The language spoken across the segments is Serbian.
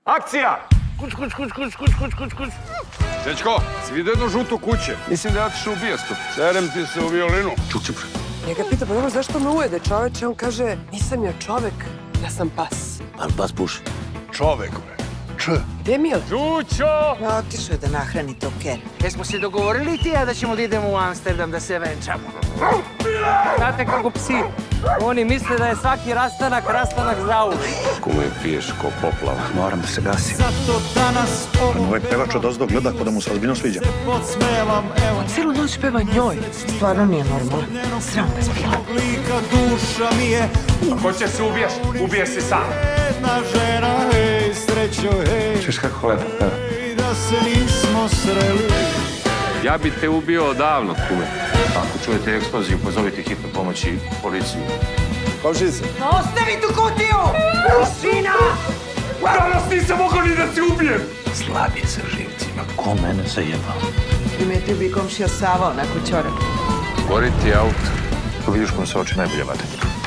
Akcija! Kuć. Dečko, si vidio jednu žutu kuće? Mislim da je otišao u bijestup. Serem ti se u violinu. Čuk. Njega pita, pa dobro, zašto me ujede čoveče? On kaže, nisam ja čovek, ja sam pas. Ali pas puši. Čovek, bre. Č. Gde je Mile? Čućo! Otišao je da nahrani tog Ken. Jesmo se dogovorili ti ja da ćemo da idemo u Amsterdam da se venčamo? Znate kako psi, oni misle da je svaki rastanak zauvek. Kume piješ ko poplava. Moram da se gasim. Ovaj pevač odozdo gleda ko da mu se ozbiljno sviđa. Cijelu noć peva njoj. Stvarno nije normalno. Sram bez bila. Ako će se ubiješ, ubije se sam. Češ kako lepo peva. Ja bi te ubio odavno, kume. Ako čujete eksploziju, pozovite hitnu pomoć i policiju. Komšice. Ostavi tu kutiju! Danas nisam mogao ni da se ubijem. Slab je sa živcima. Ko mene zajebao? Primetio bi komšija Sava onako ćorak. Gori ti auto. Ko vidiš kom se oči najbolje vade.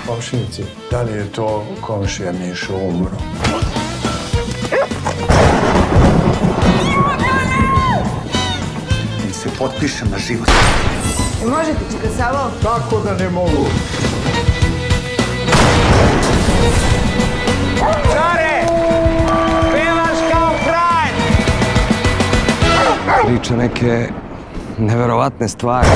Komšinici, da li je to komšija Mišo umro? Mi se potpišem na život. Možete, čeka Savo? Tako da ne mogu. Care! Pevaš kao kralj! Priča neke neverovatne stvari.